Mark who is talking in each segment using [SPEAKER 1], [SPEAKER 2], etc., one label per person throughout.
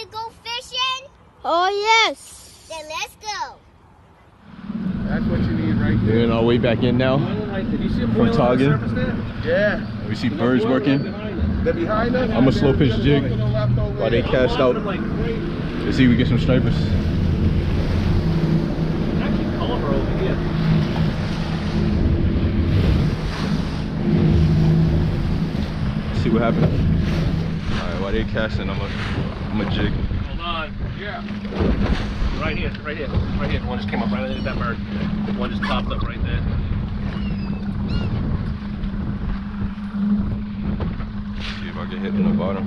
[SPEAKER 1] to go fishing?
[SPEAKER 2] Oh, yes.
[SPEAKER 1] Then let's go.
[SPEAKER 3] That's what you need right there.
[SPEAKER 4] We're on our way back in now
[SPEAKER 3] Did you see them
[SPEAKER 4] from
[SPEAKER 3] boiling on the
[SPEAKER 4] Target.
[SPEAKER 3] surface there? Yeah.
[SPEAKER 4] We see birds working.
[SPEAKER 3] They're behind us.
[SPEAKER 4] I'm a slow pitch jig while they cast out. Let's see if we get some stripers.
[SPEAKER 3] Actually, Culver over here.
[SPEAKER 4] See what happens. Alright, while they casting, I'm a jig.
[SPEAKER 3] Hold on. Yeah. Right here, right here, right here. One just came up right underneath that bird. One just popped up right there.
[SPEAKER 4] See if I get hit in the bottom.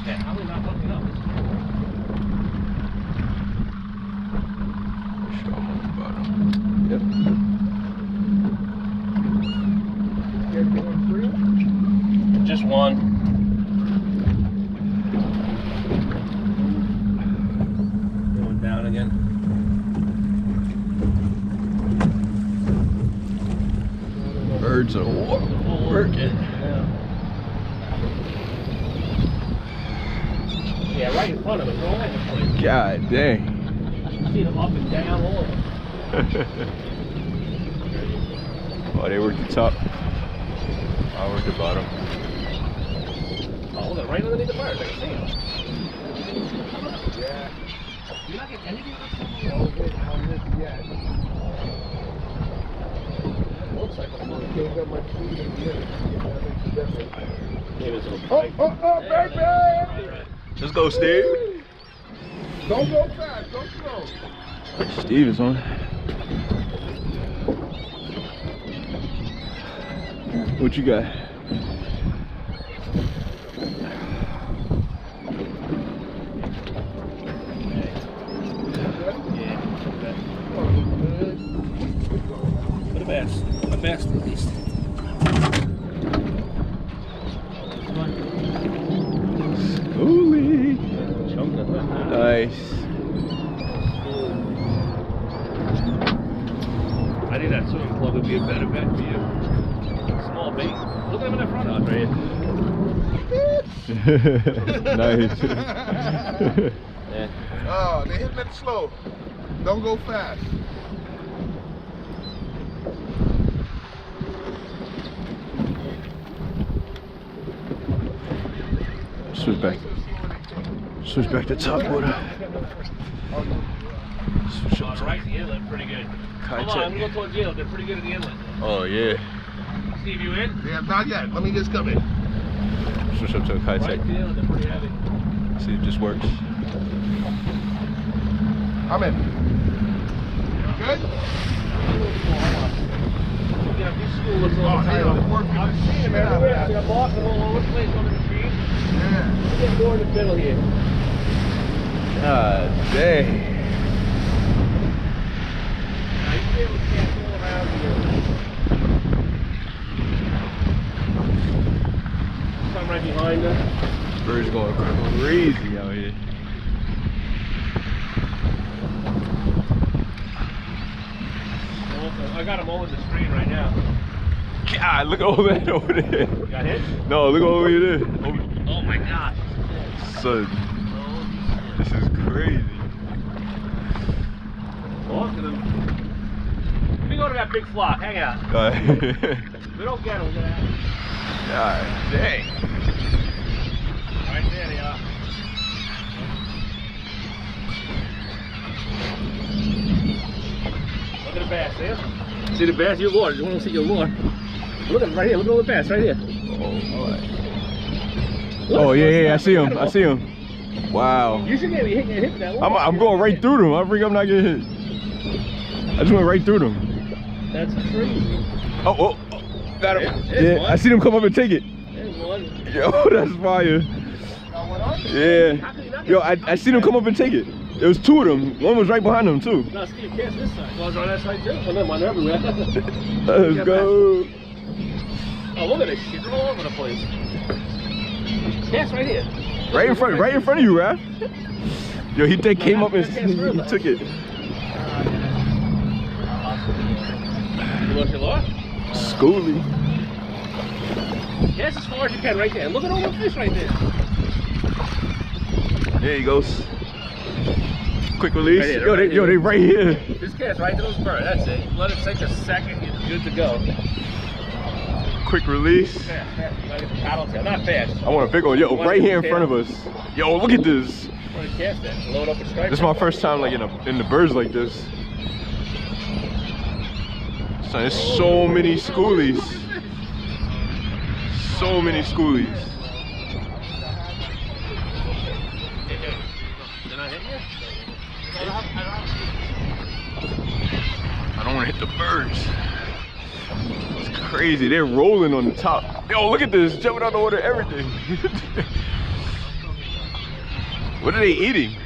[SPEAKER 3] Yeah, how are we not fucking up?
[SPEAKER 4] Sure, I'm on the bottom. Yep.
[SPEAKER 3] Just one. Going down again.
[SPEAKER 4] Birds are working.
[SPEAKER 3] Yeah, right in front of us. All over the place.
[SPEAKER 4] God dang.
[SPEAKER 3] I see them up and down all over.
[SPEAKER 4] Oh, they work the top. I work the bottom.
[SPEAKER 3] Oh, look, right underneath the bird. I can see them.
[SPEAKER 5] Yeah.
[SPEAKER 3] You're not getting anything
[SPEAKER 5] No hit on this yet.
[SPEAKER 3] looks like a monkey.
[SPEAKER 5] Can't get my feet in here.
[SPEAKER 3] Maybe it's a little
[SPEAKER 5] Oh,
[SPEAKER 3] bite.
[SPEAKER 5] oh, oh, baby!
[SPEAKER 4] Let's go, Steve.
[SPEAKER 5] Don't go fast, go slow.
[SPEAKER 4] Steve is on. What you got?
[SPEAKER 3] A best at least.
[SPEAKER 4] Schoolie. Nice.
[SPEAKER 3] I think that swimming plug would be a better bet for you. Small bait. Look at him in the front of us right
[SPEAKER 4] Nice.
[SPEAKER 3] here.
[SPEAKER 5] Oh, they hitting it slow. Don't go fast.
[SPEAKER 4] Switch back. Switch back to top water. Switch up
[SPEAKER 3] On
[SPEAKER 4] to
[SPEAKER 3] right, the inlet, pretty good. Hold on, I'm gonna go towards the inlet. They're pretty good at the inlet.
[SPEAKER 4] Oh yeah.
[SPEAKER 3] Steve, you in?
[SPEAKER 5] Yeah, not yet. Let me just come in.
[SPEAKER 4] Switch up to a high tech.
[SPEAKER 3] Right, the inlet, they're pretty heavy.
[SPEAKER 4] See if this works.
[SPEAKER 5] I'm in. Good?
[SPEAKER 3] Yeah, this school looks a little
[SPEAKER 5] Oh,
[SPEAKER 3] tight.
[SPEAKER 5] yeah, they're working
[SPEAKER 3] I'm
[SPEAKER 5] the
[SPEAKER 3] seeing them
[SPEAKER 5] shit out of
[SPEAKER 3] everywhere.
[SPEAKER 5] that.
[SPEAKER 3] They're blocking all over the place on the machine.
[SPEAKER 5] Yeah.
[SPEAKER 3] Get more in the middle here.
[SPEAKER 4] God dang.
[SPEAKER 3] Now, you be able to catch all around here. Come right behind us.
[SPEAKER 4] Birds going crazy out here.
[SPEAKER 3] I got them over the screen right now.
[SPEAKER 4] God, look over that over there.
[SPEAKER 3] You got hit?
[SPEAKER 4] No, look over there.
[SPEAKER 3] Oh my gosh.
[SPEAKER 4] Son, this is crazy.
[SPEAKER 3] Look at them. Let me go to that big flock. Hang out.
[SPEAKER 4] God,
[SPEAKER 3] If we don't get them, we're gonna have them.
[SPEAKER 4] God dang.
[SPEAKER 3] Right there they are. Look at the bass, see it? See the bass? Your lure. You want to see your lure? Look at it right here. Look at all the bass right here.
[SPEAKER 4] Oh yeah, I see him. I see him. Wow.
[SPEAKER 3] You should get hit with that lure.
[SPEAKER 4] I'm going right through them. I think I'm not getting hit. I just went right through them.
[SPEAKER 3] That's crazy.
[SPEAKER 4] Oh, got him.
[SPEAKER 3] There's
[SPEAKER 4] Yeah,
[SPEAKER 3] one.
[SPEAKER 4] I see them come up and take it.
[SPEAKER 3] There's one.
[SPEAKER 4] Yo, that's fire. Yeah. Yo, I see them come up and take it. There was two of them. One was right behind them too.
[SPEAKER 3] No, Steve, catch this side. Well, it's on that side too. Oh, no, mine are everywhere.
[SPEAKER 4] Let's go.
[SPEAKER 3] Oh, look at this shit. They're all over the place. Cast right here.
[SPEAKER 4] Right in front of you, Raph. Yo, he came up and he took it.
[SPEAKER 3] You want your lure?
[SPEAKER 4] Schoolie.
[SPEAKER 3] Cast as far as you can right there. Look at all the fish right there.
[SPEAKER 4] There he goes. Quick release.
[SPEAKER 3] Right here,
[SPEAKER 4] Yo,
[SPEAKER 3] right
[SPEAKER 4] they right here.
[SPEAKER 3] Just cast right to those birds. That's it. Let it take a second. You're good to go.
[SPEAKER 4] Quick release.
[SPEAKER 3] Fast, fast. You gotta get the paddle tail. Not fast.
[SPEAKER 4] I want a big one. Yo, right here in front of us. Yo, look at this.
[SPEAKER 3] You want to cast that. Load up a stripe.
[SPEAKER 4] This is my first time like in the birds like this. Son, there's so many schoolies. So many schoolies.
[SPEAKER 3] Did I hit you?
[SPEAKER 4] I don't want to hit the birds. It's crazy. They're rolling on the top. Yo, look at this. Jumping out the water, everything. What are they eating?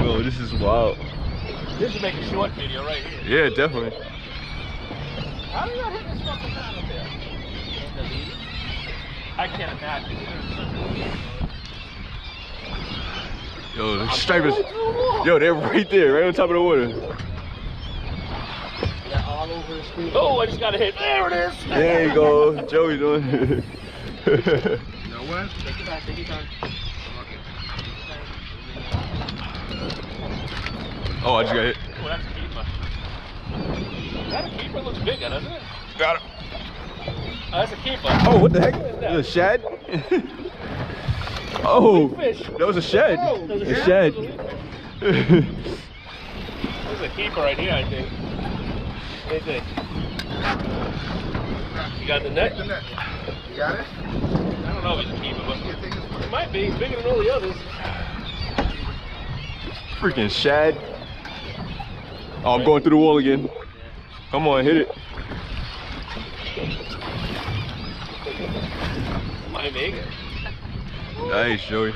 [SPEAKER 4] Yo, this is wild.
[SPEAKER 3] This should make a short video right here.
[SPEAKER 4] Yeah, definitely.
[SPEAKER 3] How do you not hit this fucking paddle there? I can't imagine.
[SPEAKER 4] Yo, the stripers. Yo, they're right there, right on top of the water.
[SPEAKER 3] All over the screen. Oh, I just got a hit. There it is.
[SPEAKER 4] There you go. Joey doing it.
[SPEAKER 5] You know what?
[SPEAKER 3] Take it back, take your time.
[SPEAKER 4] Oh, I just got hit.
[SPEAKER 3] Oh, that's a keeper. That a keeper looks bigger, doesn't it?
[SPEAKER 4] Got it.
[SPEAKER 3] Oh, that's a keeper.
[SPEAKER 4] Oh, what the heck? Is a shad? Oh,
[SPEAKER 3] Fish.
[SPEAKER 4] that was a shed.
[SPEAKER 5] Oh,
[SPEAKER 4] A shed.
[SPEAKER 3] There's a keeper right here, I think. What do you think? You got the net?
[SPEAKER 5] The net. You got it?
[SPEAKER 3] I don't know if he's a keeper, but
[SPEAKER 5] You think it's
[SPEAKER 3] it might be. He's bigger than all the others.
[SPEAKER 4] Freaking shad. Oh, I'm going through the wall again. Come on, hit it.
[SPEAKER 3] Might make it.
[SPEAKER 4] Nice, Joey.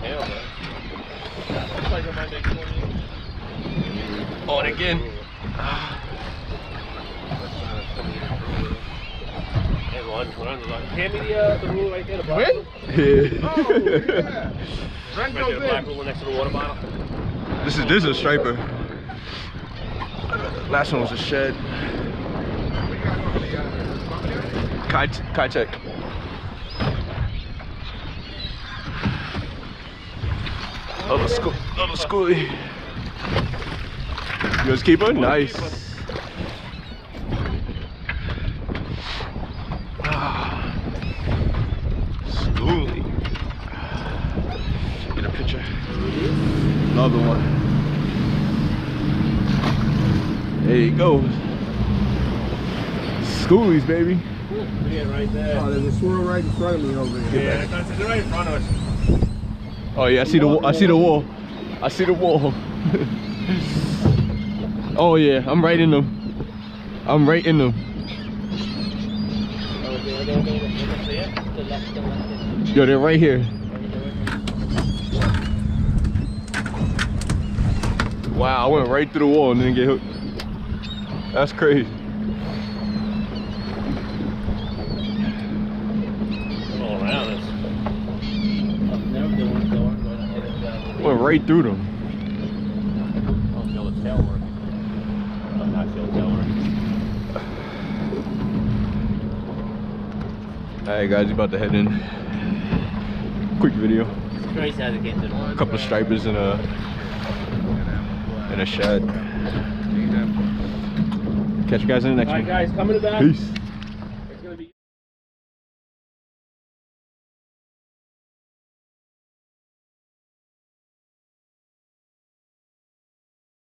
[SPEAKER 3] Hell, man. Looks like it might make 20.
[SPEAKER 4] Oh, and again.
[SPEAKER 3] Hey, one. Hand me the rule right there. The black rule.
[SPEAKER 4] Yeah.
[SPEAKER 5] Oh, yeah. Run
[SPEAKER 3] Right there,
[SPEAKER 5] goes
[SPEAKER 3] the black
[SPEAKER 5] in.
[SPEAKER 3] rule next to the water bottle.
[SPEAKER 4] This is a striper. Last one was a shed. Kai check. Another schoolie. You guys keeper? Nice. Schoolie. Get a picture. Another one. There you go. Schoolies, baby.
[SPEAKER 3] Yeah, right there.
[SPEAKER 5] Oh, there's a swirl right in front of me over here.
[SPEAKER 3] Yeah, they're right in front of us.
[SPEAKER 4] Oh yeah, I see the wall. I see the wall. I see the wall. Oh yeah, I'm right in them. I'm right in them. Yo, they're right here. Wow, I went right through the wall and didn't get hooked. That's crazy.
[SPEAKER 3] All around us.
[SPEAKER 4] Went right through them.
[SPEAKER 3] I don't feel the tail work. I'm not feel the tail work.
[SPEAKER 4] Alright guys, you about to head in. Quick video.
[SPEAKER 3] It's crazy how they get to the
[SPEAKER 4] A couple of stripers and a shed. Catch you guys in the next
[SPEAKER 3] All right,
[SPEAKER 4] one.
[SPEAKER 3] guys, coming to back.
[SPEAKER 4] Peace.